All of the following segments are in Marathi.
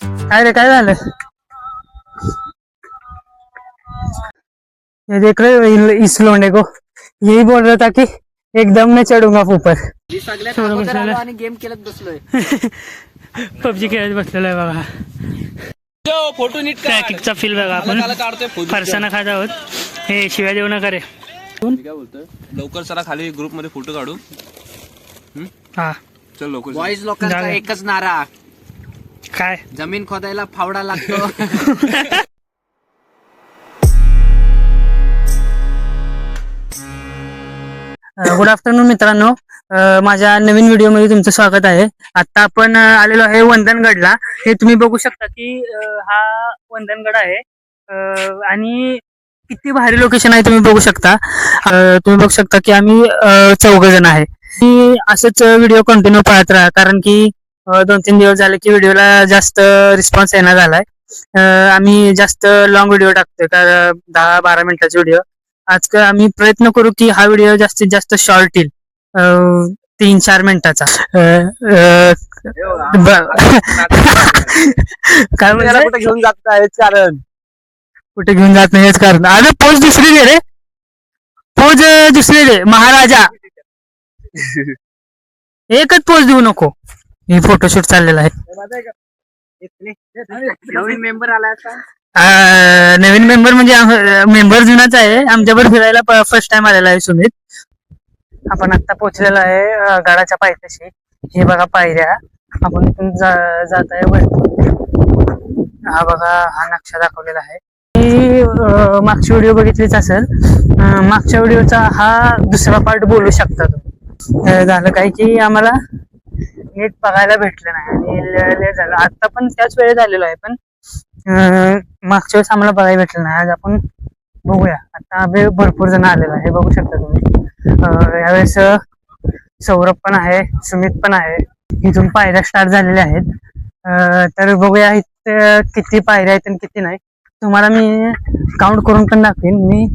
काय रे काय झालं? ये देख रहे इस लोंडे को, यही बोल रहा था कि एकदम मैं चढूंगा ऊपर. आणि गेम खेळत बसलोय. पबजी खेळत बसलेलो आहे बघा. फोटो नीट ट्रॅकिंगचा फील बघा. आपण फरसाना खात आहोत. हे शिवाय देऊ नका रे. काय बोलतोय लवकर चला खाली ग्रुप मध्ये फोटो काढू. हा चल लवकर. बॉईज लोकांचा एकच नारा, काय जमीन खोदायला फावडा लागतो. गुड आफ्टरनून मित्रांनो. माझ्या नवीन व्हिडिओ मध्ये तुमचं स्वागत आहे. आता आपण आलेलो आहे वंदनगडला. हे तुम्ही बघू शकता की हा वंदनगड आहे. आणि किती भारी लोकेशन आहे तुम्ही बघू शकता. तुम्ही बघू शकता की आम्ही 4 जण आहे. मी असंच व्हिडिओ कंटिन्यू पाहत राहा, कारण की 2-3 दिवस झाले की व्हिडिओला जास्त रिस्पॉन्स येणार झालाय. आम्ही जास्त लॉंग व्हिडिओ टाकतोय, 10-12 मिनिटाचे व्हिडिओ. आज आम्ही प्रयत्न करू की हा व्हिडिओ जास्तीत जास्त शॉर्ट येईल, 3-4 मिनिटाचा. काय म्हणजे कुठे घेऊन जात आहे कारण कुठे घेऊन जात नाही हेच कारण. अरे पोच दुसरी दे रे, पोच दुसरी दे महाराजा. एकच पोच देऊ नको. हे फोटोशूट चाललेला आहे. नवीन मेंबर आला आता. नवीन मेंबर म्हणजे मेंबर जुनाच आहे. आमच्यावर फिरायला फर्स्ट टाइम आलेला आहे सुमित. आपण आता पोहोचलेलो आहे गडाच्या पायथ्याशी. हे बघा पायऱ्या. आपण इथून जात आहे वरती. हा बघा, हा नक्षा दाखवलेला आहे. ही मागची व्हिडिओ बघितलीच असेल. मागच्या व्हिडिओचा हा दुसरा पार्ट बोलू शकता तुम्ही. झालं काय की आम्हाला नीट बघायला भेटलं नाही आणि लेट झालं. आता पण त्याच वेळेत झालेलो आहे, पण मागच्या वेळेस आम्हाला बघायला भेटलं नाही. आज आपण बघूया. आता भरपूर जण आलेला आहे, बघू शकता तुम्ही. यावेळेस सौरभ पण आहे, सुमित पण आहे. इथून पायऱ्या स्टार्ट झालेल्या आहेत. तर बघूया इथे किती पायऱ्या आहेत आणि किती नाही. तुम्हाला मी काउंट करून पण दाखवेन. मी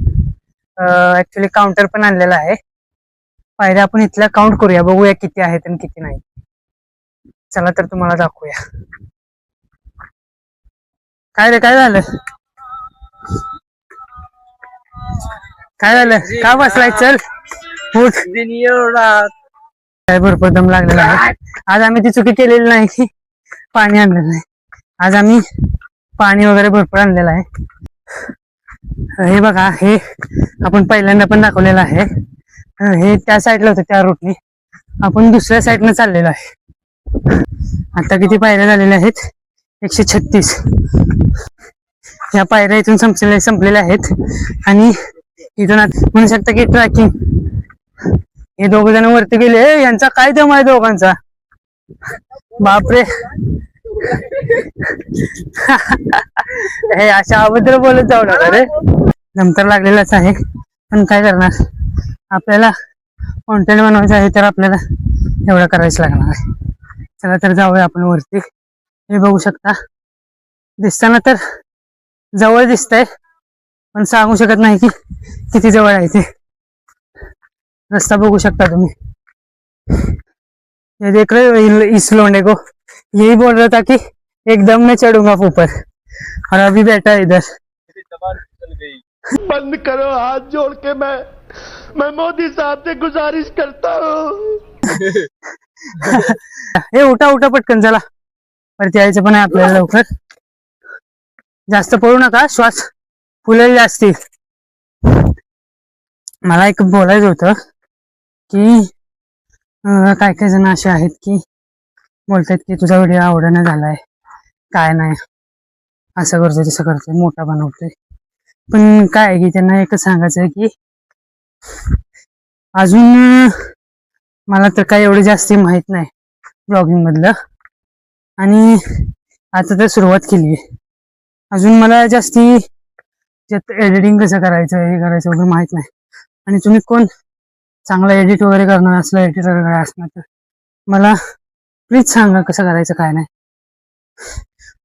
ऍक्च्युली काउंटर पण आणलेला आहे. पायऱ्या आपण इथल्या काउंट करूया, बघूया किती आहेत आणि किती नाही. चला तर तुम्हाला दाखवूया. काय रे काय झालं? काय झालं? का बसलाय? चल उठ. काय भरपूर दम लागलेला आहे. आज आम्ही ती चुकी केलेली नाही की पाणी आणलेलं नाही. आज आम्ही पाणी वगैरे भरपूर आणलेलं आहे. हे बघा, हे आपण पहिल्यांदा पण दाखवलेलं आहे. हे त्या साईडला होतं, त्या रूटने. आपण दुसऱ्या साईडनं चाललेलो आहे. आता किती पायऱ्या झालेल्या आहेत? 136. ह्या पायऱ्या इथून संपलेल्या आहेत. आणि इथून म्हणू शकता की ट्रॅकिंग. हे 2 जण वरती गेले. यांचा काय दम आहे दोघांचा, बापरे. हे अशा अभद्र बोलत जाऊ नका रे. नंतर लागलेलाच आहे, पण काय करणार, आपल्याला कॉन्टेंट बनवायचं आहे तर आपल्याला एवढं करायचं लागणार आहे. चला तर जाऊया आपण वरती. हे बघू शकता, दिसताना तर जवळ दिसतंय, पण सांगू शकत नाही की किती जवळ आहे ते. रस्ता बघू शकता तुम्ही. ये देख रहे इस लोंडे को, यही बोल रहा था कि एकदम मैं चढ़ूंगा ऊपर, और अभी बैठा है इधर. बंद करो हाथ जोड़ के, मैं मोदी साहब से गुजारिश करता हूँ. हे उठा उठा पटकन, चला वरती यायचं पण आहे आपल्याला लवकर. जास्त पळू नका, श्वास फुलेल जास्ती. मला एक बोलायचं होतं की काय काय जण असे आहेत की बोलतात की तुझा व्हिडिओ आवडणं झालाय, काय नाही असं करतोय तसं करतोय, मोठा बनवतोय. पण काय आहे की त्यांना एकच सांगायचं आहे की अजून मला तर काय एवढी जास्ती माहित नाही ब्लॉगिंग मधलं, आणि आता तर सुरुवात केली आहे. अजून मला जास्ती एडिटिंग कसं करायचं, हे करायचं वगैरे माहित नाही. आणि तुम्ही कोण चांगला एडिट वगैरे करणार असला, एडिटर वगैरे असणार, तर मला प्लीज सांगा कसं करायचं काय नाही.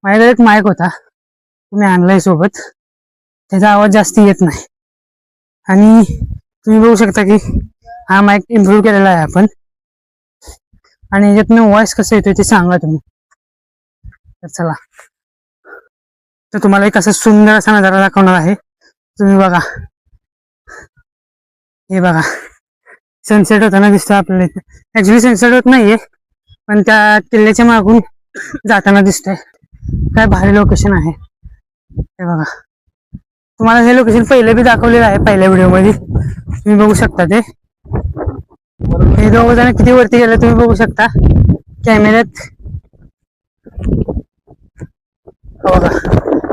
माझ्याकडे एक माईक होता, तुम्ही आणलाय सोबत, त्याचा आवाज जास्त येत नाही. आणि तुम्ही बघू शकता की हा माईक इम्प्रूव्ह केलेला आहे आपण. आणि याच्यातनं व्हॉइस कसं येतोय ते सांगा तुम्ही. तर चला तर तुम्हाला एक असा सुंदर असा नजारा दाखवणार आहे. तुम्ही बघा, हे बघा सनसेट होताना दिसतो आपल्याला इथे. ऍक्च्युली सनसेट होत नाहीये, पण त्या किल्ल्याच्या मागून जाताना दिसतोय. काय भारी लोकेशन आहे हे बघा. तुम्हाला हे लोकेशन पहिले बी दाखवलेलं आहे पहिल्या व्हिडिओ मध्ये, तुम्ही बघू शकता. ते हे दोघ जण किती वरती गेले तुम्ही बघू शकता कॅमेऱ्यात. हो बघा,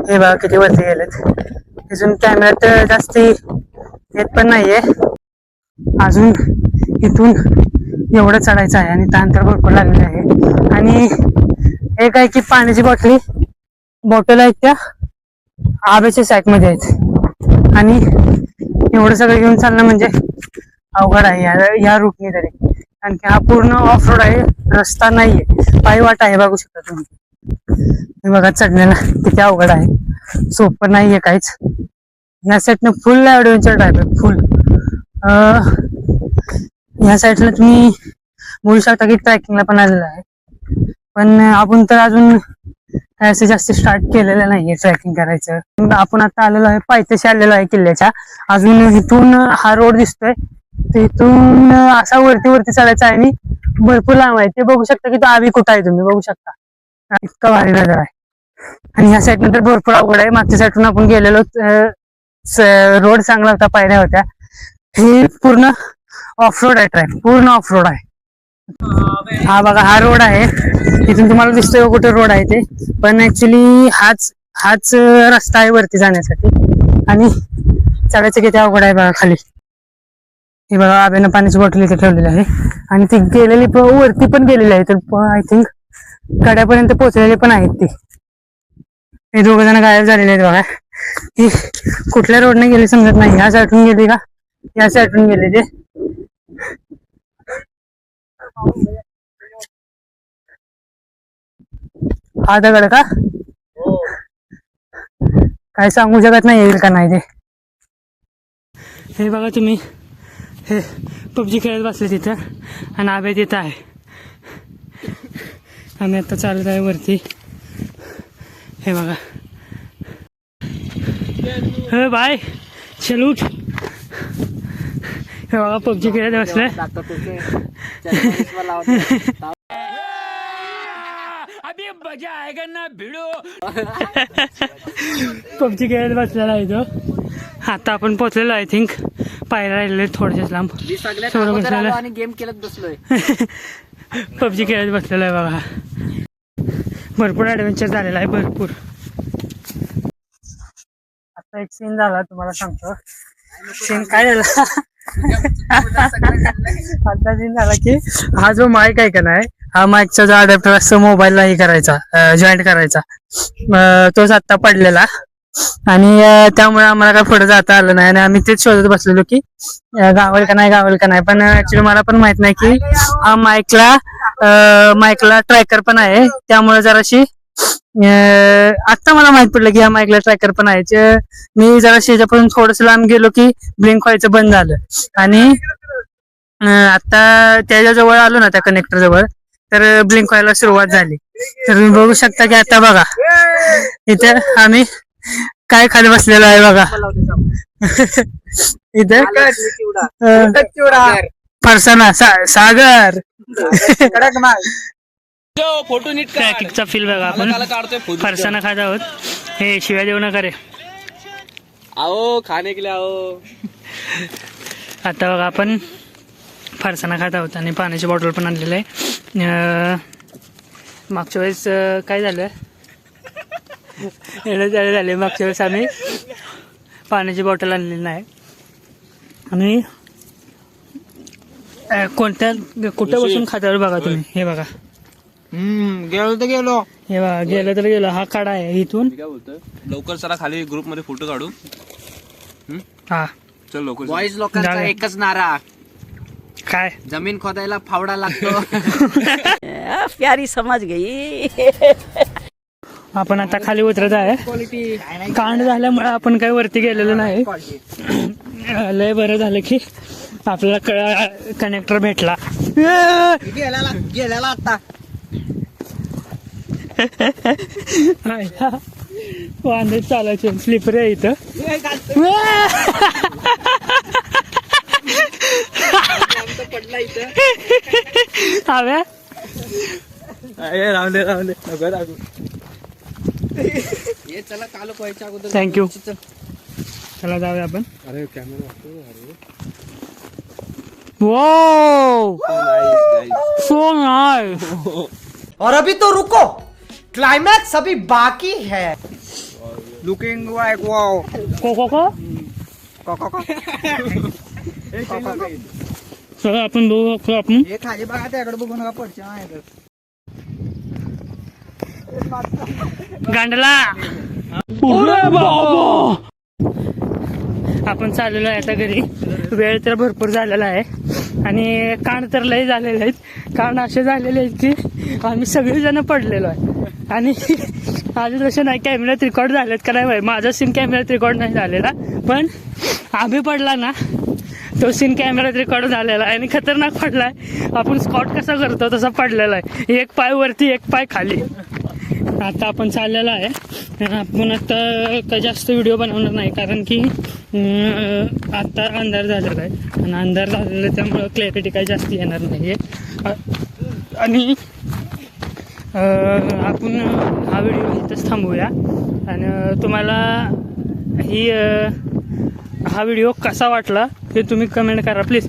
हे बघा किती वरती गेलेत. अजून कॅमेऱ्यात जास्त येत पण नाहीये. अजून इथून एवढं चढायचं आहे आणि तांतर भरपूर लागलेलं आहे. आणि एक आहे की पाण्याची बॉटल आहेत त्या आब्याच्या सॅक मध्ये आहेत. आणि एवढं सगळं घेऊन चालणं म्हणजे अवघड आहे या रूटने तरी. कारण की हा पूर्ण ऑफ रोड आहे, रस्ता नाहीये, पायी वाट आहे. बघू शकता तुम्ही, हे बघा चढण्याला किती अवघड आहे, सोपं नाहीये काहीच. ह्या साईडनं फुल ऍडव्हेंचर टाईप आहे, फुल. ह्या साईडला तुम्ही बोलू शकता की ट्रॅकिंगला पण आलेलं आहे. पण आपण तर अजून असं जास्त स्टार्ट केलेलं नाहीये ट्रॅकिंग करायचं. आपण आता आलेलो आहे, पायथ्याशी आलेलो आहे किल्ल्याच्या. अजून इथून हा रोड दिसतोय, तिथून असा वरती चढायचा आहे आणि भरपूर लांब आहे. ते बघू शकता की तो आवी कुठं आहे, तुम्ही बघू शकता. इतका भारी नजर आहे. आणि ह्या साईड नंतर भरपूर अवघड आहे. मागच्या साईडून आपण गेलेलो, रोड चांगला होता, पायऱ्या होत्या. हे पूर्ण ऑफ रोड आहे, ट्रॅक पूर्ण ऑफ रोड आहे. हा बघा, हा रोड आहे. इथून तुम्हाला दिसतोय कुठे रोड आहे ते, पण ऍक्च्युली हाच रस्ता आहे वरती जाण्यासाठी. आणि चढायचं किती अवघड आहे बघा खाली. हे बघा, आब्यानं पाण्याची बॉटल इथे ठेवलेली आहे आणि ती गेलेली वरती पण गेलेली आहे. तर आय थिंक कड्यापर्यंत पोहोचलेले पण आहेत ते. हे दोघ जण गायब झालेले आहेत बघा. ती कुठल्या रोडने गेली समजत नाही. ह्या साईडून गेली का या साईडून गेले ते. हा दगड का काय सांगू शकत नाही येईल का नाही ते. हे बघा तुम्ही, हे पबजी खेळत बसले तिथं आणि आब्या तिथं आहे. आम्ही आता चालत आहे वरती. हे बघा, हे बाय सलूट. हे बघा पबजी खेळत बसले. अभी मजा आएगा ना भिडो. पबजी खेळत बसलेला आहे तो. आता आपण पोहोचलेलो आय थिंक. पायऱ्या राहिलेले थोडेसेच लांब. आणि गेम खेळत बसलोय. पबजी खेळत बसलेला आहे बघा. भरपूर ऍडव्हेंचर झालेला आहे, भरपूर. आता एक सीन झाला तुम्हाला सांगतो. सीन काय झाला आता सीन झाला की हा जो माईक आहे का नाही, हा माईकचा जो अडॅप्टर असतो मोबाईलला हे करायचा, जॉईंट करायचा, तोच आता पडलेला. आणि त्यामुळे आम्हाला काय पुढे जाता आलं नाही आणि आम्ही तेच शोधत बसलेलो की गावल का नाही. पण ऍक्च्युली मला पण माहित नाही की हा माईकला ट्रॅकर पण आहे. त्यामुळे जराशी आता मला माहित पडलं की ह्या माईकला ट्रॅकर पण आहे. मी जरा शेजापासून थोडस लांब गेलो की ब्लिंक व्हायचं बंद झालं. आणि आता त्याच्या जवळ आलो ना, त्या कनेक्टर जवळ, तर ब्लिंक व्हायला सुरुवात झाली. तर तुम्ही बघू शकता की आता बघा इथे आम्ही काय खाली बसलेलो आहे बघा. इथे फरसाना सागर फोटो नीट ट्रॅकिंगचा फील बघा. आपण फरसाना खात आहोत. हे शिवाय देऊ नका रे. आओ खाने के लिए आओ. आता बघा आपण फरसाना खात आहोत आणि पाण्याची बॉटल पण आणलेलं आहे. मागच्या वेळेस काय झालं झाले मागच्या वेळेस आम्ही पाण्याची बॉटल आणलेली नाही. आणि कुठं बसून खात्यावर बघा तुम्ही. हे बघा, गेलो तर गेलो. हे बघा, गेलं तर गेलो. हा काढा आहे इथून. काय बोलतोय, लवकर चला खाली ग्रुप मध्ये फोटो काढू. हा चल लवकर. बॉईज लोकांचा जागा. एकच नारा, काय जमीन खोदायला फावडा लागतो. प्यारी समझ गई. आपण आता खाली उतरत आहे. कांड झाल्यामुळे आपण काही वरती गेलेलो नाही. लय बरं झालं की आपल्याला कनेक्टर भेटला. गेल्याला आता वांदे चालायचे स्लिपर आहे इथं. पडला इथं. हव्या राहून दे हे चला काल व्हायच्या अगोदर. थँक्यू. चला जाऊया आपण. अरे कॅमेरा Wow! So nice. और अभी तो रुको, क्लाइमैक्स अभी बाकी है. Looking like wow. को चला आपण बघू आपण. हे खाली बघा त्याकडे बघू नका पडच्या आहे तर. गांडला. आपण चाललेलो आहे आता घरी. वेळ तर भरपूर झालेला आहे आणि कान तर लय झालेले आहेत. कान असे झालेले आहेत की आम्ही सगळेजण पडलेलो आहे. आणि अजून तसे नाही कॅमेऱ्यात रेकॉर्ड झालेत का नाही. माझा सीन कॅमेऱ्यात रेकॉर्ड नाही झालेला, पण आम्ही पडला ना तो सीन कॅमेऱ्यात रेकॉर्ड झालेला आहे आणि खतरनाक पडलाय. आपण स्पॉट कसा करतो तसा पडलेला आहे. एक पाय वरती एक पाय खाली. आता आपण चाललेला आहे. आपण आता काही जास्त व्हिडिओ बनवणार नाही कारण की आता अंधार झालेला आहे आणि अंधार झालेला आहे त्यामुळं क्लॅरिटी काही जास्त येणार नाही आहे. आणि आपण हा व्हिडिओ इथंच थांबवूया. आणि तुम्हाला हा व्हिडिओ कसा वाटला ते तुम्ही कमेंट करा प्लीज.